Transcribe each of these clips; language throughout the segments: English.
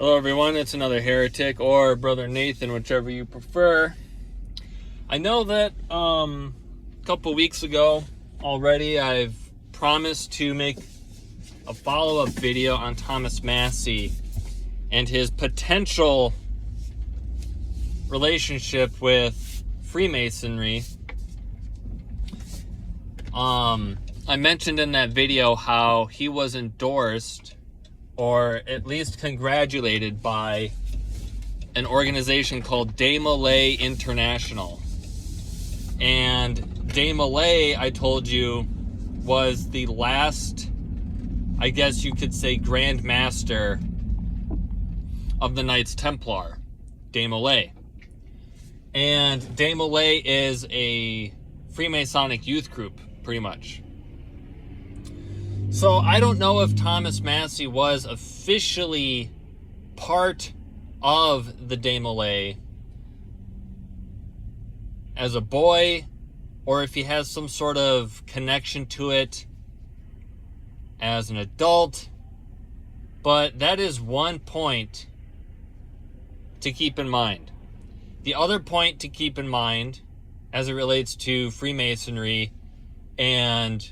Hello everyone, it's another heretic or Brother Nathan, whichever you prefer. I know that a couple weeks ago already I've promised to make a follow-up video on Thomas Massie and his potential relationship with Freemasonry. I mentioned in that video how he was endorsed or at least congratulated by an organization called De Malay International. And De Malay, I told you, was the last, I guess you could say, Grand Master of the Knights Templar, De Malay. And De Malay is a Freemasonic youth group, pretty much. So I don't know if Thomas Massie was officially part of the De Malay as a boy, or if he has some sort of connection to it as an adult. But that is one point to keep in mind. The other point to keep in mind as it relates to Freemasonry and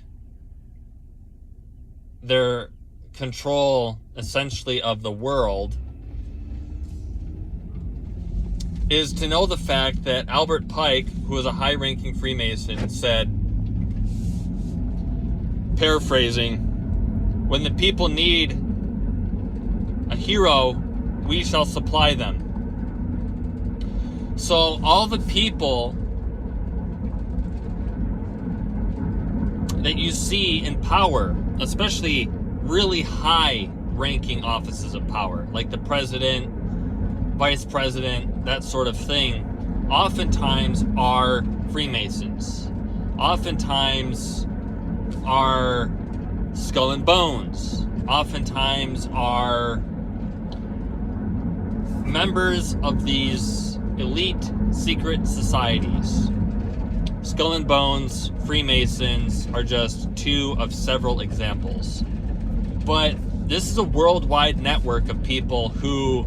their control essentially of the world is to know the fact that Albert Pike, who was a high-ranking Freemason, said, paraphrasing, "When the people need a hero, we shall supply them." So all the people that you see in power, especially really high-ranking offices of power, like the president, vice president, that sort of thing, oftentimes are Freemasons. Oftentimes are Skull and Bones. Oftentimes are members of these elite secret societies. Skull and Bones, Freemasons are just two of several examples. But this is a worldwide network of people who,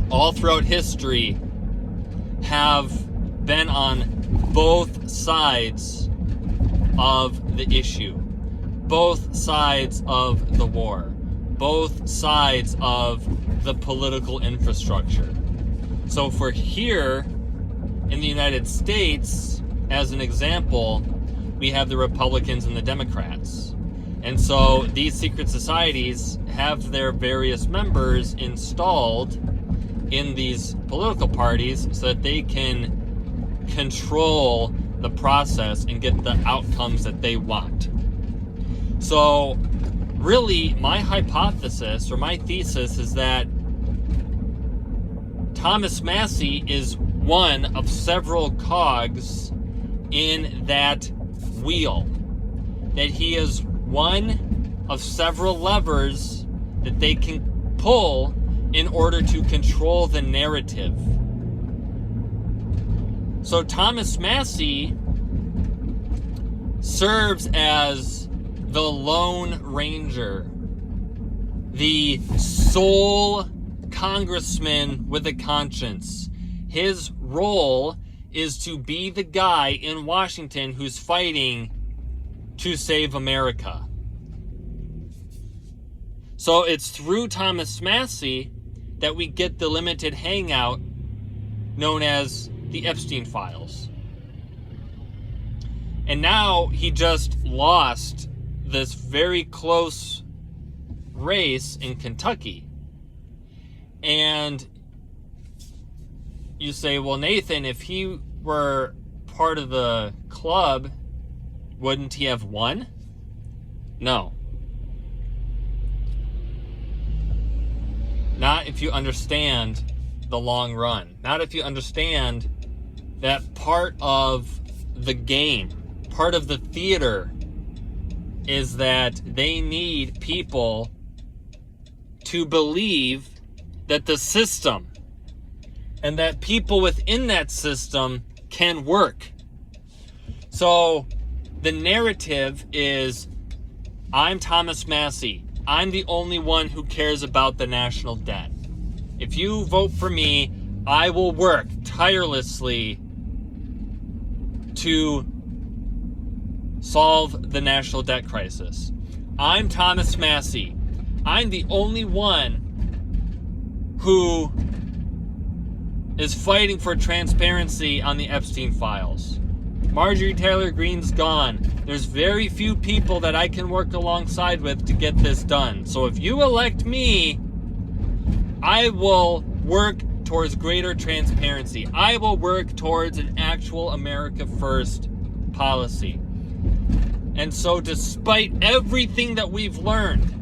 all throughout history, have been on both sides of the issue, both sides of the war, both sides of the political infrastructure. So for here in the United States, as an example, we have the Republicans and the Democrats. And so these secret societies have their various members installed in these political parties so that they can control the process and get the outcomes that they want. So really, my hypothesis or my thesis is that Thomas Massie is one of several cogs in that wheel. That he is one of several levers that they can pull in order to control the narrative. So Thomas Massie serves as the Lone Ranger, the sole congressman with a conscience. His role is to be the guy in Washington who's fighting to save America. So it's through Thomas Massie that we get the limited hangout known as the Epstein Files. And now he just lost this very close race in Kentucky. And you say, well, Nathan, if he were part of the club, wouldn't he have won? No. Not if you understand the long run. Not if you understand that part of the game, part of the theater, is that they need people to believe that the system and that people within that system can work. So the narrative is, I'm Thomas Massie. I'm the only one who cares about the national debt. If you vote for me, I will work tirelessly to solve the national debt crisis. I'm Thomas Massie. I'm the only one who is fighting for transparency on the Epstein files. Marjorie Taylor Greene's gone. There's very few people that I can work alongside with to get this done. So if you elect me, I will work towards greater transparency. I will work towards an actual America First policy. And so despite everything that we've learned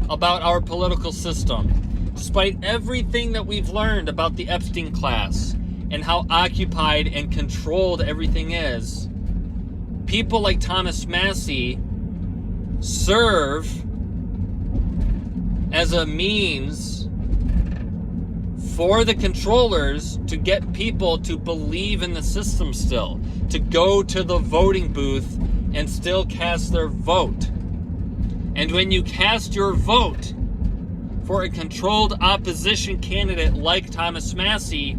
about our political system, despite everything that we've learned about the Epstein class and how occupied and controlled everything is, people like Thomas Massie serve as a means for the controllers to get people to believe in the system still, to go to the voting booth and still cast their vote. And when you cast your vote for a controlled opposition candidate like Thomas Massie,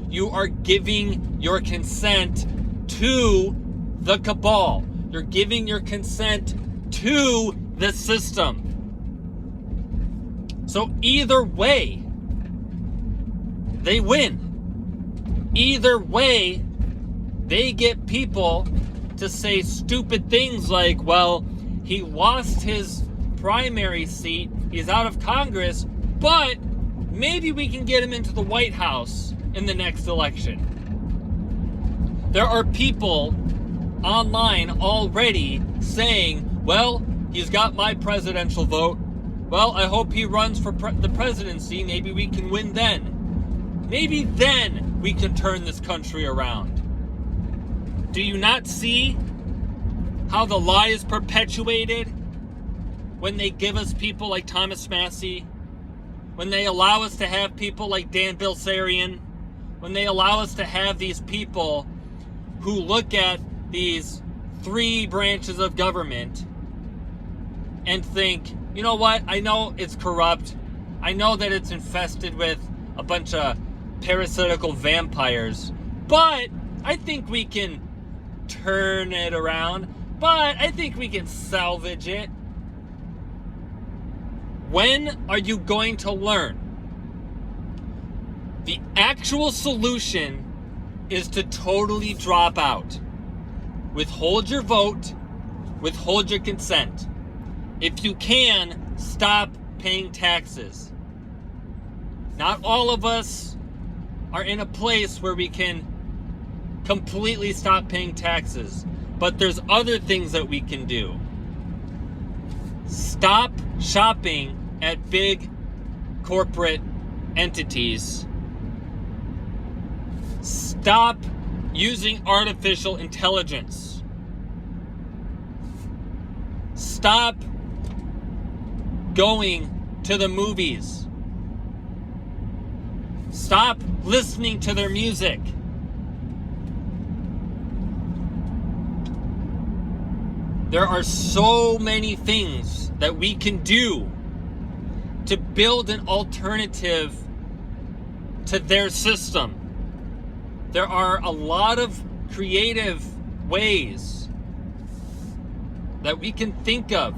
you are giving your consent to the cabal. You're giving your consent to the system. So either way, they win. Either way, they get people to say stupid things like, well, he lost his primary seat, he's out of Congress, but maybe we can get him into the White House in the next election. There are people online already saying, well, he's got my presidential vote. Well, I hope he runs for the presidency. Maybe we can win then. Maybe then we can turn this country around. Do you not see how the lie is perpetuated when they give us people like Thomas Massie, when they allow us to have people like Dan Bilzerian, when they allow us to have these people who look at these three branches of government and think, you know what, I know it's corrupt, I know that it's infested with a bunch of parasitical vampires, but I think we can turn it around, but I think we can salvage it. When are you going to learn? The actual solution is to totally drop out. Withhold your vote, withhold your consent. If you can, stop paying taxes. Not all of us are in a place where we can completely stop paying taxes, but there's other things that we can do. Stop shopping at big corporate entities. Stop using artificial intelligence. Stop going to the movies. Stop listening to their music. There are so many things that we can do to build an alternative to their system. There are a lot of creative ways that we can think of.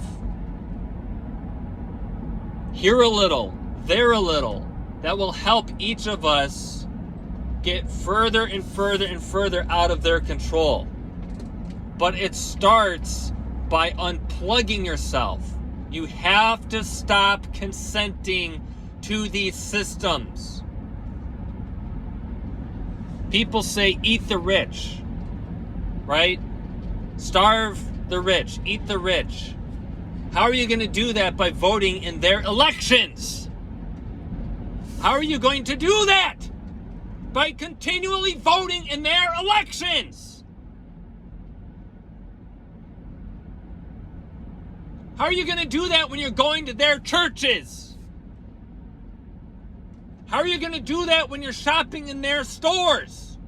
Here a little, there a little, that will help each of us get further and further and further out of their control. But it starts by unplugging yourself. You have to stop consenting to these systems. People say, eat the rich, right? Starve the rich, eat the rich. How are you going to do that? By voting in their elections. How are you going to do that? By continually voting in their elections. How are you going to do that when you're going to their churches? How are you going to do that when you're shopping in their stores?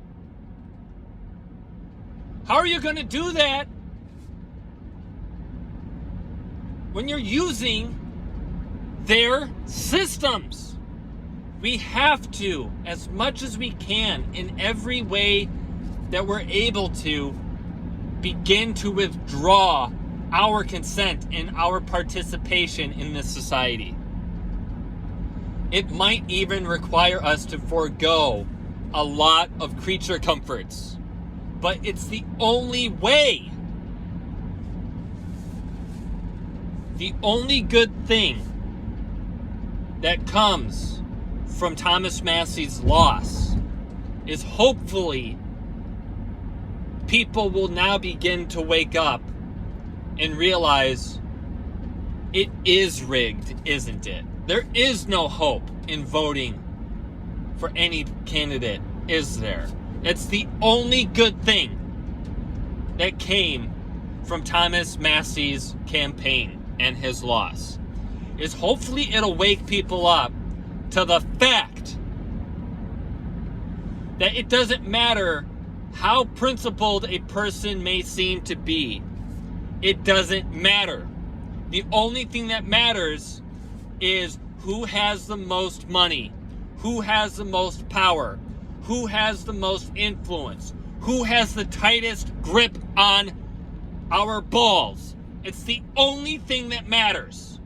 How are you going to do that when you're using their systems. We have to, as much as we can, in every way that we're able to, begin to withdraw our consent and our participation in this society. It might even require us to forego a lot of creature comforts, but it's the only way. The only good thing that comes from Thomas Massie's loss is hopefully people will now begin to wake up and realize it is rigged, isn't it? There is no hope in voting for any candidate, is there? It's the only good thing that came from Thomas Massie's campaign and his loss. Is hopefully it'll wake people up to the fact that it doesn't matter how principled a person may seem to be. It doesn't matter. The only thing that matters is who has the most money, who has the most power, who has the most influence, who has the tightest grip on our balls. It's the only thing that matters.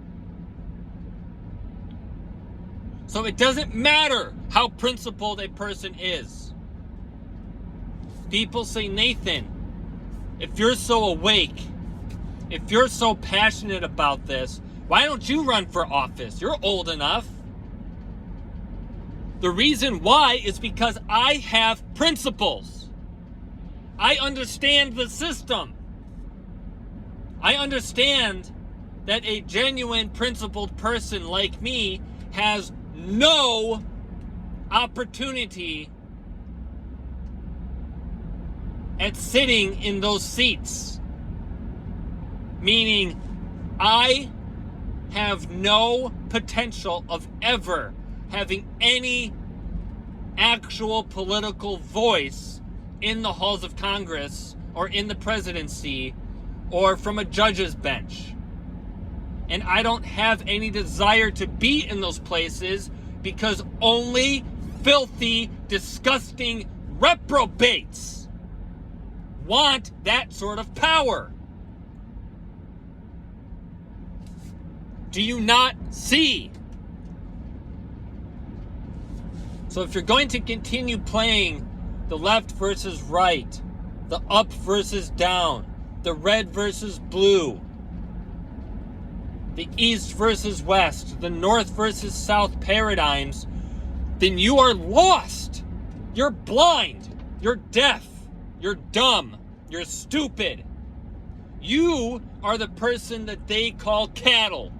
So it doesn't matter how principled a person is. People say, Nathan, if you're so awake, if you're so passionate about this, why don't you run for office? You're old enough. The reason why is because I have principles. I understand the system. I understand that a genuine principled person like me has no opportunity at sitting in those seats. Meaning, I have no potential of ever having any actual political voice in the halls of Congress or in the presidency or from a judge's bench. And I don't have any desire to be in those places because only filthy, disgusting reprobates want that sort of power. Do you not see? So if you're going to continue playing the left versus right, the up versus down, the red versus blue, the east versus west, the north versus south paradigms, then you are lost. You're blind. You're deaf. You're dumb. You're stupid. You are the person that they call cattle.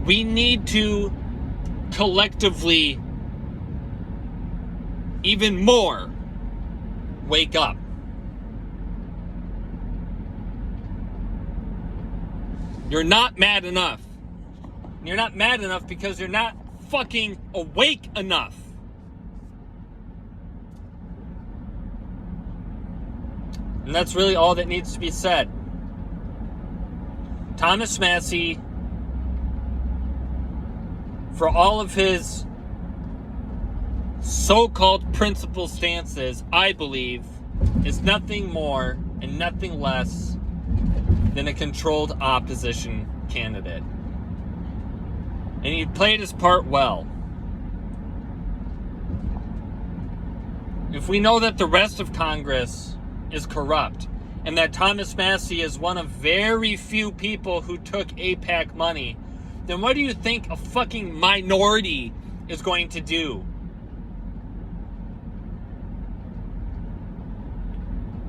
We need to collectively, even more, wake up. You're not mad enough. You're not mad enough because you're not fucking awake enough. And that's really all that needs to be said. Thomas Massie, for all of his so-called principled stances, I believe, is nothing more and nothing less than a controlled opposition candidate. And he played his part well. If we know that the rest of Congress is corrupt, and that Thomas Massie is one of very few people who took AIPAC money, then what do you think a fucking minority is going to do?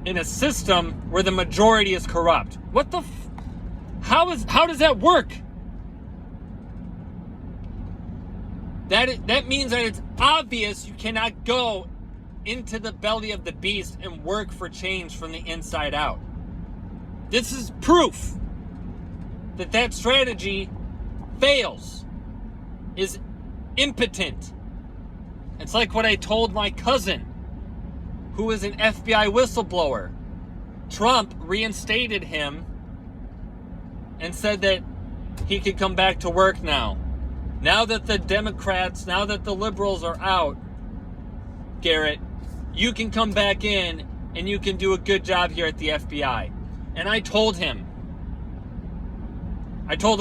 In a system where the majority is corrupt. What the how does that work? That means that it's obvious you cannot go into the belly of the beast and work for change from the inside out. This is proof that strategy fails, is impotent. It's like what I told my cousin, who is an FBI whistleblower. Trump reinstated him and said that he could come back to work now. Now that the Democrats, now that the liberals are out, Garrett, you can come back in and you can do a good job here at the FBI. And I told him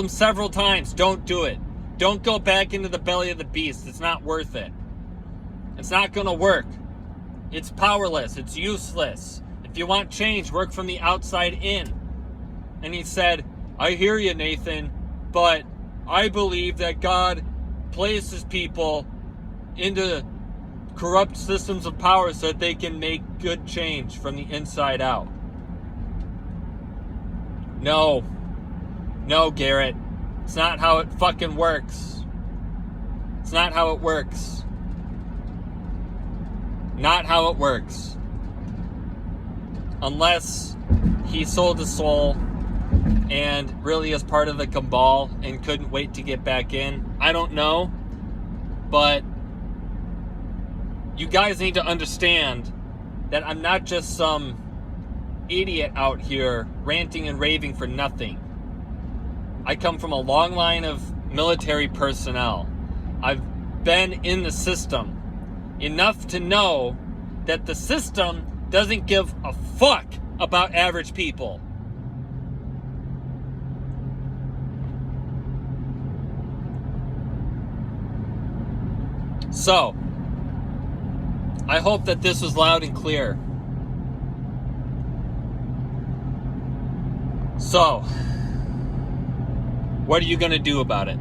several times, don't do it. Don't go back into the belly of the beast. It's not worth it. It's not going to work. It's powerless. It's useless. If you want change, work from the outside in. And he said, I hear you, Nathan, but I believe that God places people into corrupt systems of power so that they can make good change from the inside out. No, Garrett. It's not how it fucking works. It's not how it works. Not how it works. Unless he sold his soul and really is part of the cabal and couldn't wait to get back in. I don't know. But you guys need to understand that I'm not just some idiot out here ranting and raving for nothing. I come from a long line of military personnel. I've been in the system enough to know that the system doesn't give a fuck about average people. So, I hope that this was loud and clear. So, what are you going to do about it?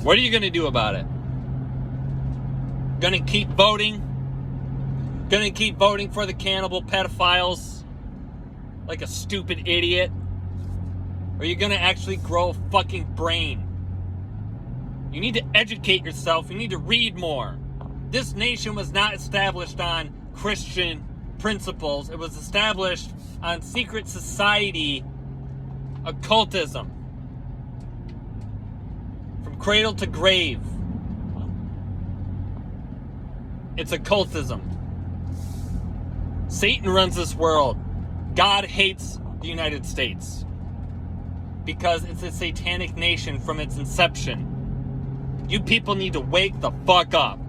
What are you going to do about it? Going to keep voting? Going to keep voting for the cannibal pedophiles like a stupid idiot? Or are you going to actually grow a fucking brain? You need to educate yourself. You need to read more. This nation was not established on Christian principles. It was established on secret society occultism. From cradle to grave. It's occultism. Satan runs this world. God hates the United States because it's a satanic nation from its inception. You people need to wake the fuck up.